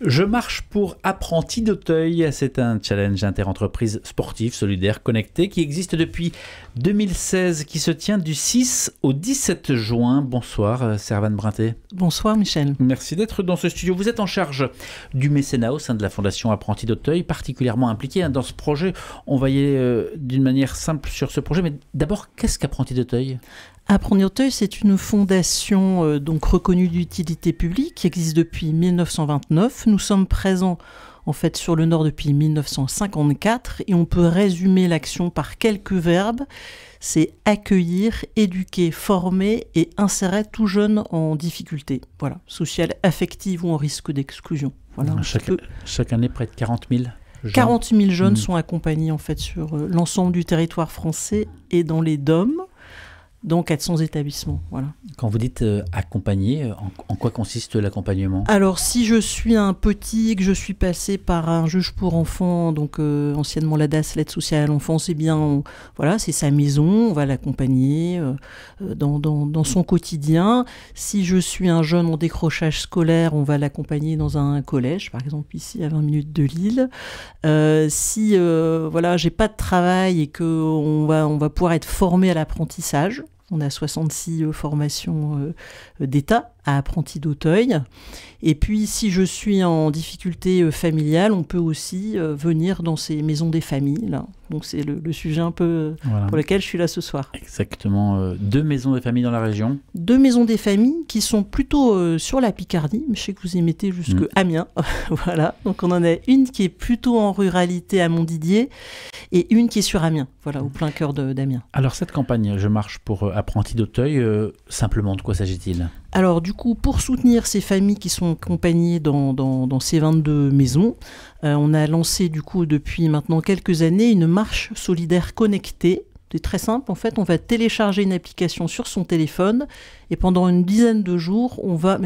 Je marche pour apprentis d'Auteuil. C'est un challenge interentreprise sportive, solidaire, connecté qui existe depuis 2016, qui se tient du 6 au 17 juin. Bonsoir, Servane Brinté. Bonsoir, Michel. Merci d'être dans ce studio. Vous êtes en charge du mécénat au sein de la Fondation Apprentis d'Auteuil, particulièrement impliqué dans ce projet. On va y aller d'une manière simple sur ce projet, mais d'abord, qu'est-ce qu'Apprentis d'Auteuil ? Apprentis d'Auteuil, c'est une fondation donc reconnue d'utilité publique qui existe depuis 1929. Nous sommes présents en fait sur le Nord depuis 1954 et on peut résumer l'action par quelques verbes. C'est accueillir, éduquer, former et insérer tout jeune en difficulté, voilà, sociale, affective ou en risque d'exclusion. Voilà, chaque année, près de 40 000 jeunes. 40 000 jeunes sont accompagnés en fait sur l'ensemble du territoire français et dans les DOM. Dans 400 établissements, voilà. Quand vous dites accompagner, en quoi consiste l'accompagnement ? Alors, si je suis un petit, que je suis passé par un juge pour enfants, donc anciennement l'ADAS, l'aide sociale à l'enfance, eh bien, voilà, c'est sa maison, on va l'accompagner dans son quotidien. Si je suis un jeune en décrochage scolaire, on va l'accompagner dans un collège, par exemple ici à 20 minutes de Lille. Si voilà, j'ai pas de travail et qu'on va pouvoir être formé à l'apprentissage, on a 66 formations d'État à Apprentis d'Auteuil. Et puis, si je suis en difficulté familiale, on peut aussi venir dans ces maisons des familles. Là. Donc, c'est le sujet un peu pour lequel je suis là ce soir. Exactement. 2 maisons des familles dans la région. 2 maisons des familles qui sont plutôt sur la Picardie. Mais je sais que vous y mettez jusque Amiens. Voilà. Donc, on en a une qui est plutôt en ruralité à Montdidier et une qui est sur Amiens. Voilà, au plein cœur d'Amiens. Alors, cette campagne, Je marche pour Apprentis d'Auteuil, simplement, de quoi s'agit-il ? Alors du coup, pour soutenir ces familles qui sont accompagnées dans ces 22 maisons, on a lancé du coup depuis maintenant quelques années une marche solidaire connectée. C'est très simple, en fait, on va télécharger une application sur son téléphone et pendant une douzaine de jours, on va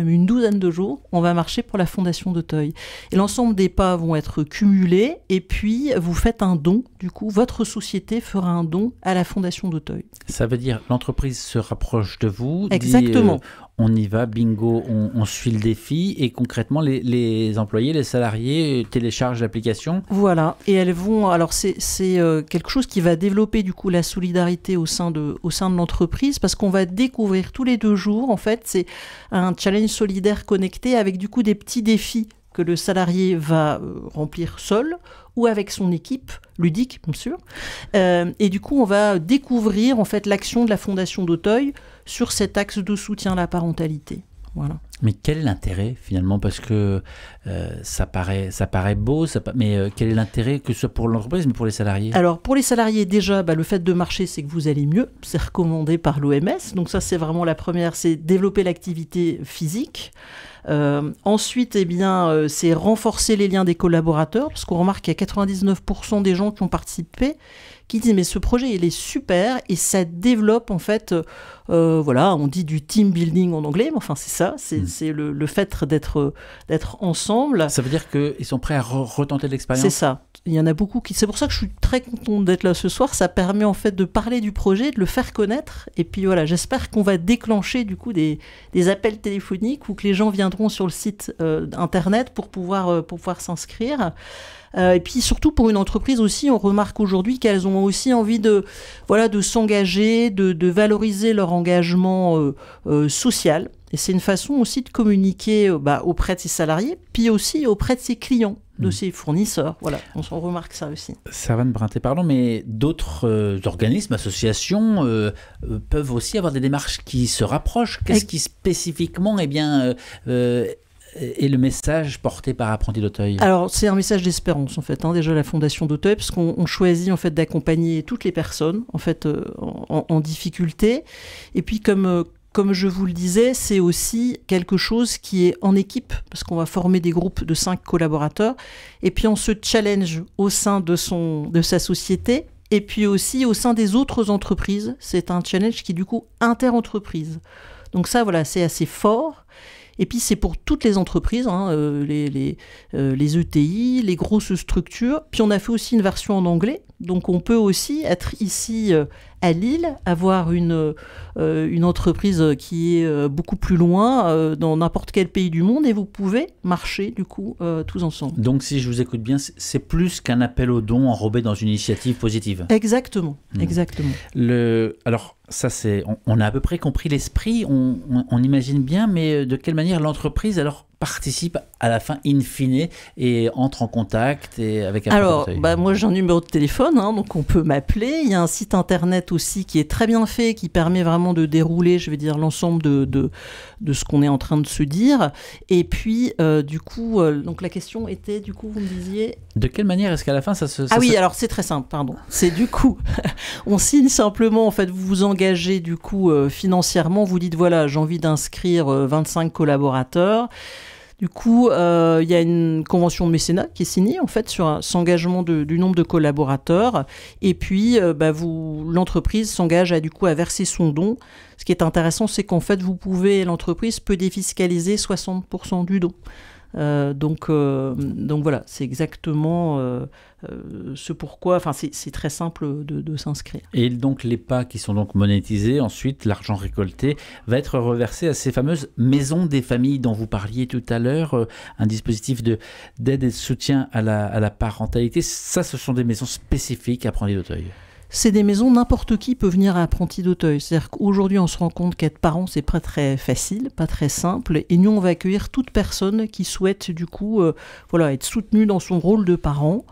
marcher pour la Fondation d'Auteuil. Et l'ensemble des pas vont être cumulés et puis vous faites un don, du coup, votre société fera un don à la Fondation d'Auteuil. Ça veut dire l'entreprise se rapproche de vous. Exactement. On y va, bingo, on suit le défi et concrètement les employés, les salariés téléchargent l'application. Voilà, et elles vont, alors c'est quelque chose qui va développer du coup la solidarité au sein de l'entreprise parce qu'on va découvrir tous les 2 jours, en fait, c'est un challenge solidaire connecté avec du coup des petits défis que le salarié va remplir seul ou avec son équipe ludique, bien sûr. Et du coup, on va découvrir en fait l'action de la Fondation d'Auteuil sur cet axe de soutien à la parentalité. Voilà. Mais quel est l'intérêt finalement ? Parce que ça paraît beau, mais quel est l'intérêt que ce soit pour l'entreprise mais pour les salariés ? Alors pour les salariés déjà, le fait de marcher c'est que vous allez mieux, c'est recommandé par l'OMS, donc ça c'est vraiment la première, c'est développer l'activité physique. Ensuite, c'est renforcer les liens des collaborateurs, parce qu'on remarque qu'il y a 99% des gens qui ont participé qui disent mais ce projet il est super et ça développe en fait, on dit du team building en anglais, mais enfin c'est ça, c'est le fait d'être ensemble. Ça veut dire qu'ils sont prêts à retenter l'expérience ? C'est ça. Il y en a beaucoup c'est pour ça que je suis très contente d'être là ce soir. Ça permet en fait de parler du projet, de le faire connaître. Et puis voilà, j'espère qu'on va déclencher du coup des appels téléphoniques ou que les gens viendront sur le site internet pour pouvoir s'inscrire. Et puis surtout pour une entreprise aussi, on remarque aujourd'hui qu'elles ont aussi envie de s'engager, de valoriser leur engagement social. Et c'est une façon aussi de communiquer auprès de ses salariés, puis aussi auprès de ses clients, de ses fournisseurs. Voilà, on s'en remarque ça aussi. Servane Brinté, pardon, mais d'autres organismes, associations peuvent aussi avoir des démarches qui se rapprochent. Qu'est-ce qui spécifiquement et le message porté par Apprentis d'Auteuil ? Alors, c'est un message d'espérance, en fait, déjà la Fondation d'Auteuil, parce qu'on choisit, en fait, d'accompagner toutes les personnes, en fait, en difficulté. Et puis, comme je vous le disais, c'est aussi quelque chose qui est en équipe, parce qu'on va former des groupes de 5 collaborateurs, et puis on se challenge au sein de sa société, et puis aussi au sein des autres entreprises. C'est un challenge qui est du coup inter-entreprise. Donc ça, voilà, c'est assez fort. Et puis c'est pour toutes les entreprises, les ETI, les grosses structures. Puis on a fait aussi une version en anglais, Donc on peut aussi être ici à Lille, avoir une entreprise qui est beaucoup plus loin dans n'importe quel pays du monde et vous pouvez marcher du coup tous ensemble. Donc si je vous écoute bien, c'est plus qu'un appel aux dons enrobé dans une initiative positive. Exactement, exactement. Alors ça on a à peu près compris l'esprit, on imagine bien, mais de quelle manière l'entreprise alors participe à la fin in fine et entre en contact avec un Alors, moi j'ai un numéro de téléphone, donc on peut m'appeler. Il y a un site internet aussi qui est très bien fait, qui permet vraiment de dérouler, je vais dire, l'ensemble de ce qu'on est en train de se dire. Et puis, du coup, donc la question était, du coup, vous me disiez... De quelle manière est-ce qu'à la fin ça se... oui, alors c'est très simple, pardon. C'est du coup, on signe simplement, en fait, vous vous engagez du coup financièrement, vous dites, voilà, j'ai envie d'inscrire 25 collaborateurs. Du coup, il y a une convention de mécénat qui est signée en fait sur cet engagement du nombre de collaborateurs. Et puis, l'entreprise s'engage à verser son don. Ce qui est intéressant, c'est qu'en fait, l'entreprise peut défiscaliser 60% du don. Donc voilà, c'est exactement ce pourquoi, c'est très simple de s'inscrire. Et donc les pas qui sont donc monétisés, ensuite l'argent récolté va être reversé à ces fameuses maisons des familles dont vous parliez tout à l'heure, un dispositif d'aide et de soutien à la parentalité. Ça, ce sont des maisons spécifiques à Apprentis d'Auteuil. C'est des maisons, n'importe qui peut venir à Apprentis d'Auteuil. C'est-à-dire qu'aujourd'hui, on se rend compte qu'être parent, c'est pas très facile, pas très simple. Et nous, on va accueillir toute personne qui souhaite, du coup, être soutenue dans son rôle de parent.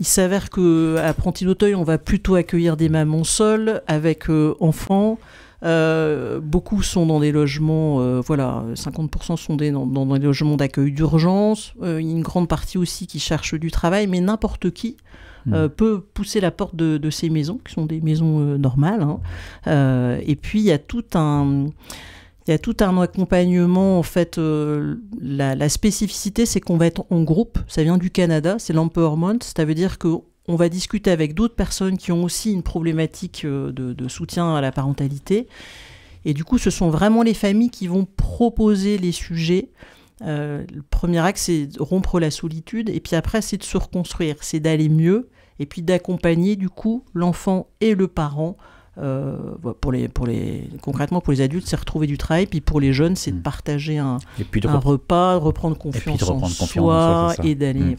Il s'avère qu'à Apprentis d'Auteuil, on va plutôt accueillir des mamans seules, avec enfants. Beaucoup sont dans des logements, 50% sont dans des logements d'accueil d'urgence. Il y a une grande partie aussi qui cherche du travail, mais n'importe qui peut pousser la porte de ces maisons, qui sont des maisons normales. Et puis, il y a tout un accompagnement. En fait, la spécificité, c'est qu'on va être en groupe. Ça vient du Canada, c'est l'empowerment. Ça veut dire qu'on va discuter avec d'autres personnes qui ont aussi une problématique de soutien à la parentalité. Et du coup, ce sont vraiment les familles qui vont proposer les sujets. Le premier axe, c'est de rompre la solitude. Et puis après, c'est de se reconstruire. C'est d'aller mieux. Et puis d'accompagner, du coup, l'enfant et le parent. Concrètement, pour les adultes, c'est retrouver du travail. Puis pour les jeunes, c'est de partager un repas, reprendre confiance en soi et d'aller...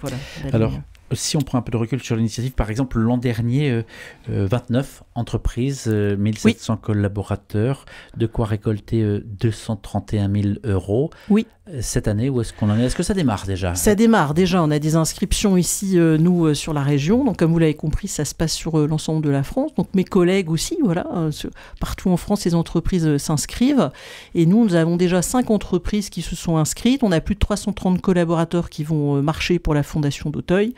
Alors, si on prend un peu de recul sur l'initiative, par exemple, l'an dernier, 29 entreprises, 1700 collaborateurs, de quoi récolter 231 000 euros. Oui. Cette année, où est-ce qu'on en est? Est-ce que ça démarre déjà? Ça démarre déjà. On a des inscriptions ici, nous, sur la région. Donc, comme vous l'avez compris, ça se passe sur l'ensemble de la France. Donc, mes collègues aussi, partout en France, les entreprises s'inscrivent. Et nous avons déjà 5 entreprises qui se sont inscrites. On a plus de 330 collaborateurs qui vont marcher pour la Fondation d'Auteuil.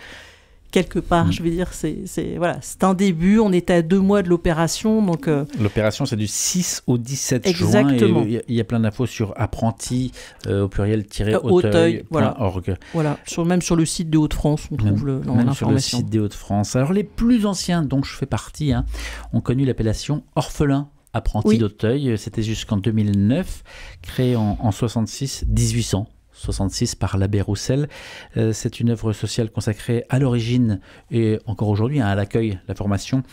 Quelque part, je veux dire, c'est un début. On est à 2 mois de l'opération. Donc, l'opération, c'est du 6 au 17 exactement. Juin. Il y a plein d'infos sur apprentis, au pluriel-auteuil.org. Voilà, même sur le site des Hauts-de-France, on trouve l'information. Sur le site des Hauts-de-France. Alors, les plus anciens, dont je fais partie, ont connu l'appellation orphelin. Apprentis d'Auteuil, c'était jusqu'en 2009, créé en 1866 par l'abbé Roussel. C'est une œuvre sociale consacrée à l'origine et encore aujourd'hui à l'accueil, la formation,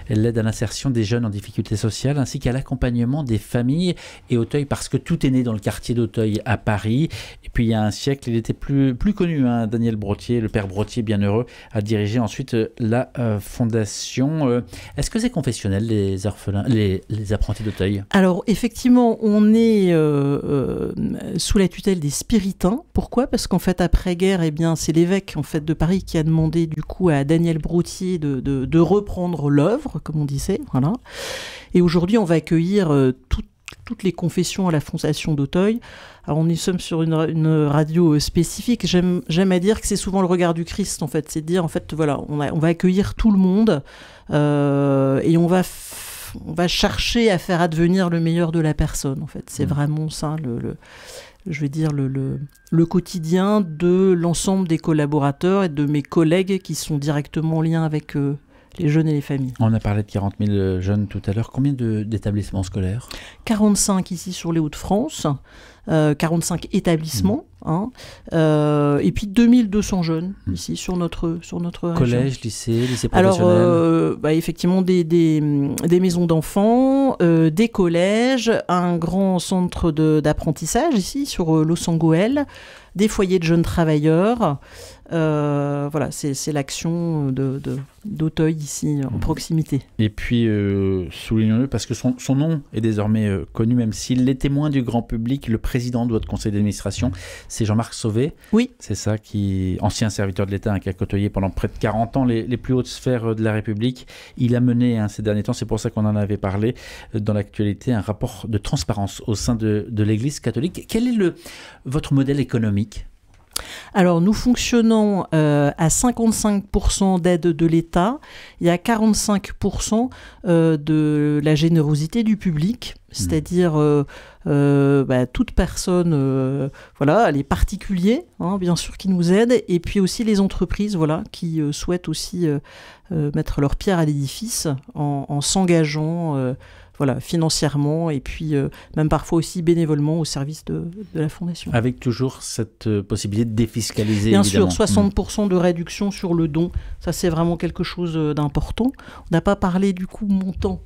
l'aide à l'insertion des jeunes en difficulté sociale ainsi qu'à l'accompagnement des familles et Auteuil parce que tout est né dans le quartier d'Auteuil à Paris. Et puis il y a un siècle, il était plus connu, Daniel Brottier, le père Brottier bienheureux, a dirigé ensuite la fondation. Est-ce que c'est confessionnel les orphelins, les apprentis d'Auteuil? Alors effectivement, on est sous la tutelle des spiritains. Pourquoi? Parce qu'en fait, après-guerre, c'est l'évêque en fait, de Paris qui a demandé du coup à Daniel Brottier de reprendre l'œuvre, comme on disait. Voilà. Et aujourd'hui, on va accueillir toutes les confessions à la Fondation d'Auteuil. Alors, nous sommes sur une radio spécifique. J'aime à dire que c'est souvent le regard du Christ, en fait. C'est de dire, en fait, on va accueillir tout le monde et on va chercher à faire advenir le meilleur de la personne, en fait. C'est vraiment ça, je vais dire, le quotidien de l'ensemble des collaborateurs et de mes collègues qui sont directement en lien avec les jeunes et les familles. On a parlé de 40 000 jeunes tout à l'heure. Combien d'établissements scolaires? 45 ici sur les Hauts-de-France. 45 établissements, et puis 2200 jeunes ici sur notre région. Collège, lycée professionnel. Alors, effectivement, des maisons d'enfants, des collèges, un grand centre d'apprentissage ici sur Losangoël, des foyers de jeunes travailleurs. Voilà, c'est l'action d'Auteuil ici, en proximité. Et puis, soulignons-le, parce que son nom est désormais connu, même s'il l'est témoin du grand public, le président de votre conseil d'administration, c'est Jean-Marc Sauvé. Oui. C'est ça, ancien serviteur de l'État, qui a côtoyé pendant près de 40 ans les plus hautes sphères de la République. Il a mené ces derniers temps, c'est pour ça qu'on en avait parlé dans l'actualité, un rapport de transparence au sein de l'Église catholique. Quel est votre modèle économique ? Alors, nous fonctionnons à 55% d'aide de l'État et à 45% de la générosité du public, c'est-à-dire toute personne, les particuliers, bien sûr, qui nous aident, et puis aussi les entreprises, qui souhaitent aussi mettre leur pierre à l'édifice en s'engageant financièrement et puis même parfois aussi bénévolement au service de la Fondation. Avec toujours cette possibilité de défiscaliser, bien évidemment. sûr, 60% de réduction sur le don, ça c'est vraiment quelque chose d'important. On n'a pas parlé du coût montant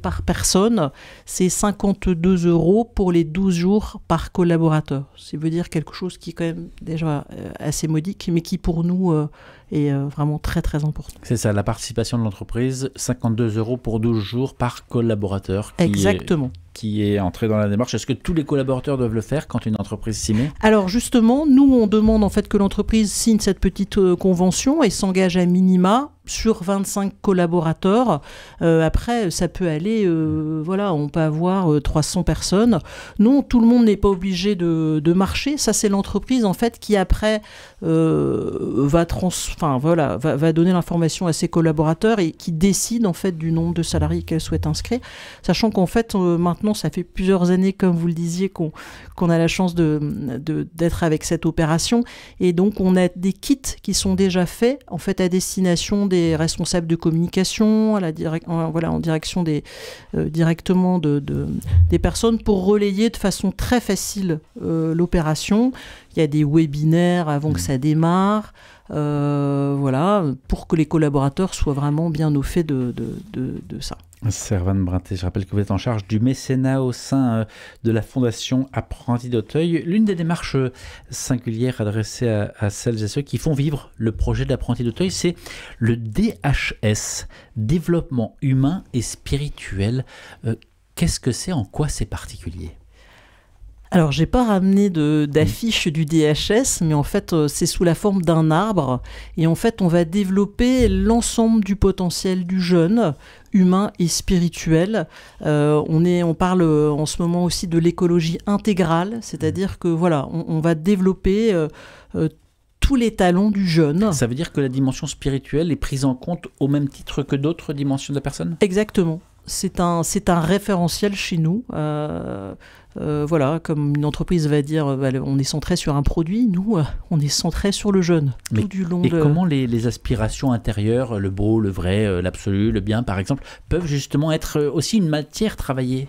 par personne, c'est 52 € pour les 12 jours par collaborateur. Ça veut dire quelque chose qui est quand même déjà assez modique, mais qui pour nous est vraiment très très important. C'est ça, la participation de l'entreprise, 52 € pour 12 jours par collaborateur. Exactement. Qui est entré dans la démarche. Est-ce que tous les collaborateurs doivent le faire quand une entreprise s'y met ? Alors justement, nous on demande en fait que l'entreprise signe cette petite convention et s'engage à minima sur 25 collaborateurs. Après, ça peut aller, on peut avoir 300 personnes. Non, tout le monde n'est pas obligé de marcher. Ça, c'est l'entreprise en fait qui après va donner l'information à ses collaborateurs et qui décide en fait du nombre de salariés qu'elle souhaite inscrire. Sachant qu'en fait, maintenant, ça fait plusieurs années, comme vous le disiez, qu'on a la chance d'être avec cette opération. Et donc, on a des kits qui sont déjà faits en fait à destination des responsables de communication, en direction directement des personnes pour relayer de façon très facile l'opération. Il y a des webinaires avant que ça démarre, pour que les collaborateurs soient vraiment bien au fait de ça. Servane Brinté, je rappelle que vous êtes en charge du mécénat au sein de la Fondation Apprentis d'Auteuil. L'une des démarches singulières adressées à celles et ceux qui font vivre le projet d'Apprentis d'Auteuil, c'est le DHS, Développement Humain et Spirituel. Qu'est-ce que c'est ? En quoi c'est particulier ? Alors, j'ai pas ramené d'affiche du DHS, mais en fait, c'est sous la forme d'un arbre. Et en fait, on va développer l'ensemble du potentiel du jeune, humain et spirituel. On parle en ce moment aussi de l'écologie intégrale, c'est-à-dire que on va développer tous les talents du jeune. Ça veut dire que la dimension spirituelle est prise en compte au même titre que d'autres dimensions de la personne ? Exactement. C'est un référentiel chez nous. Comme une entreprise va dire, on est centré sur un produit, nous, on est centré sur le jeune. Tout du long comment les aspirations intérieures, le beau, le vrai, l'absolu, le bien, par exemple, peuvent justement être aussi une matière travaillée ?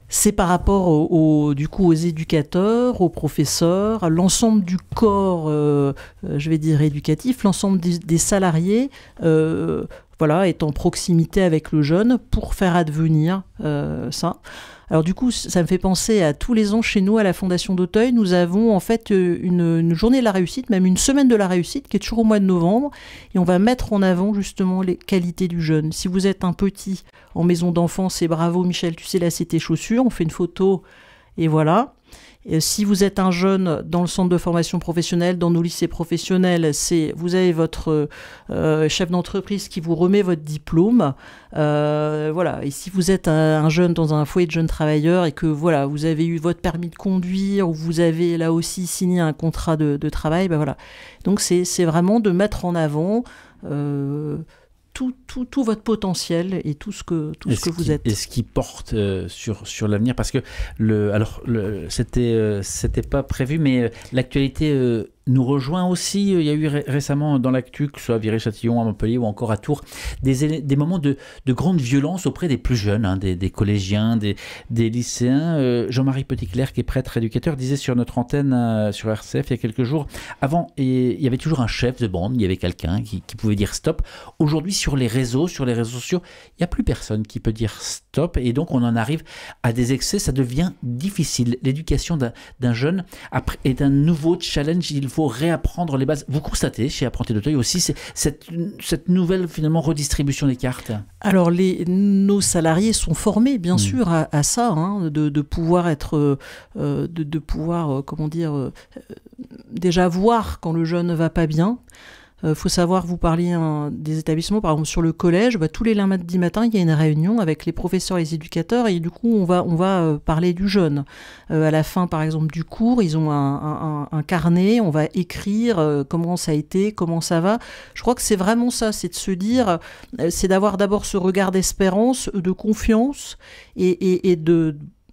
C'est par rapport aux éducateurs, aux professeurs, l'ensemble du corps, éducatif, l'ensemble des salariés, est en proximité avec le jeune pour faire advenir ça. Alors du coup, ça me fait penser à tous les ans chez nous, à la Fondation d'Auteuil, nous avons en fait une journée de la réussite, même une semaine de la réussite, qui est toujours au mois de novembre, et on va mettre en avant justement les qualités du jeune. Si vous êtes un petit en maison d'enfants, c'est bravo Michel, tu sais lasser tes chaussures, on fait une photo, et voilà. Et si vous êtes un jeune dans le centre de formation professionnelle, dans nos lycées professionnels, vous avez votre chef d'entreprise qui vous remet votre diplôme. Et si vous êtes un jeune dans un foyer de jeunes travailleurs et que vous avez eu votre permis de conduire ou vous avez là aussi signé un contrat de travail, Donc c'est vraiment de mettre en avant tout votre potentiel et tout ce que vous êtes. Et ce qui porte sur l'avenir, parce que c'était pas prévu, mais l'actualité nous rejoint aussi. Il y a eu récemment dans l'actu, que ce soit à Viry-Châtillon, à Montpellier ou encore à Tours, des moments de grande violence auprès des plus jeunes, des collégiens, des lycéens. Jean-Marie Petitclerc, qui est prêtre éducateur, disait sur notre antenne sur RCF il y a quelques jours, avant, il y avait toujours un chef de bande, il y avait quelqu'un qui pouvait dire stop. Aujourd'hui, sur les réseaux sociaux, il n'y a plus personne qui peut dire stop, et donc on en arrive à des excès, ça devient difficile. L'éducation d'un jeune est un nouveau challenge, il faut réapprendre les bases. Vous constatez chez Apprentis d'Auteuil aussi cette nouvelle finalement redistribution des cartes? Alors nos salariés sont formés bien sûr à ça, hein, de pouvoir être, de pouvoir comment dire, déjà voir quand le jeune ne va pas bien. Faut savoir, vous parliez des établissements, par exemple sur le collège, tous les lundis matin, il y a une réunion avec les professeurs et les éducateurs, et du coup on va parler du jeune. À la fin par exemple du cours, ils ont un carnet, on va écrire comment ça a été, comment ça va. Je crois que c'est vraiment ça, c'est de se dire, c'est d'avoir d'abord ce regard d'espérance, de confiance, et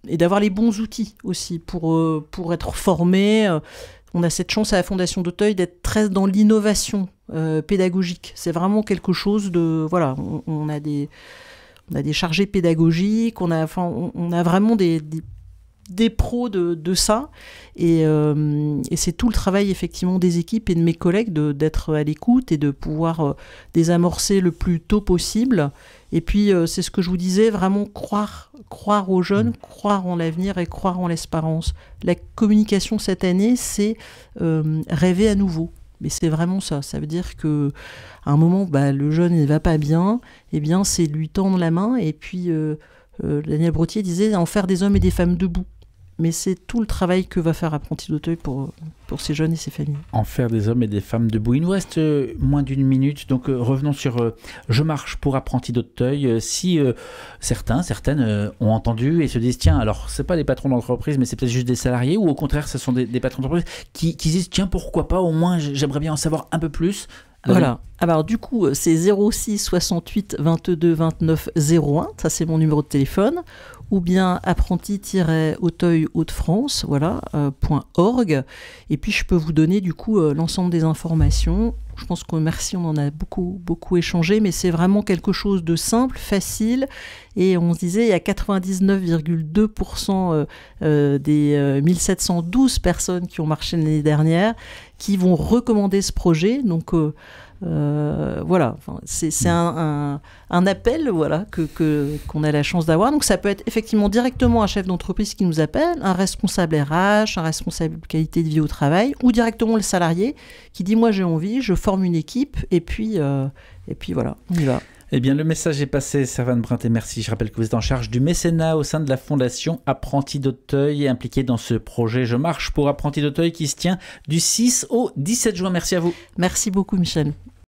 d'avoir les bons outils aussi pour être formé. On a cette chance à la Fondation d'Auteuil d'être très dans l'innovation pédagogique. C'est vraiment quelque chose de... Voilà, on a des chargés pédagogiques, on a vraiment des pros de ça. Et c'est tout le travail effectivement des équipes et de mes collègues d'être à l'écoute et de pouvoir désamorcer le plus tôt possible. Et puis c'est ce que je vous disais, vraiment croire aux jeunes, croire en l'avenir et croire en l'espérance. La communication cette année, c'est rêver à nouveau. Mais c'est vraiment ça. Ça veut dire qu'à un moment, le jeune ne va pas bien, eh bien c'est lui tendre la main. Et puis Daniel Brottier disait en faire des hommes et des femmes debout. Mais c'est tout le travail que va faire Apprentis d'Auteuil pour ces jeunes et ces familles. En faire des hommes et des femmes debout. Il nous reste moins d'une minute, donc revenons sur Je marche pour Apprentis d'Auteuil. Si certaines ont entendu et se disent, tiens, alors c'est pas les patrons d'entreprise, mais c'est peut-être juste des salariés, ou au contraire, ce sont des patrons d'entreprise qui disent, tiens, pourquoi pas, au moins j'aimerais bien en savoir un peu plus. Voilà. Alors du coup, c'est 06 68 22 29 01, ça c'est mon numéro de téléphone, ou bien apprenti-auteuil-Hauts-de-France, .org. Et puis je peux vous donner du coup l'ensemble des informations. Je pense que merci, on en a beaucoup échangé, mais c'est vraiment quelque chose de simple, facile. Et on se disait, il y a 99,2% des 1712 personnes qui ont marché l'année dernière qui vont recommander ce projet. Donc voilà, c'est un appel qu'on a la chance d'avoir. Donc ça peut être effectivement directement un chef d'entreprise qui nous appelle, un responsable RH, un responsable qualité de vie au travail, ou directement le salarié qui dit moi j'ai envie, je forme une équipe et puis voilà, on y va. Eh bien, le message est passé, Servane Brinté, merci. Je rappelle que vous êtes en charge du mécénat au sein de la Fondation Apprentis d'Auteuil et impliqué dans ce projet Je marche pour Apprentis d'Auteuil qui se tient du 6 au 17 juin. Merci à vous. Merci beaucoup, Michel.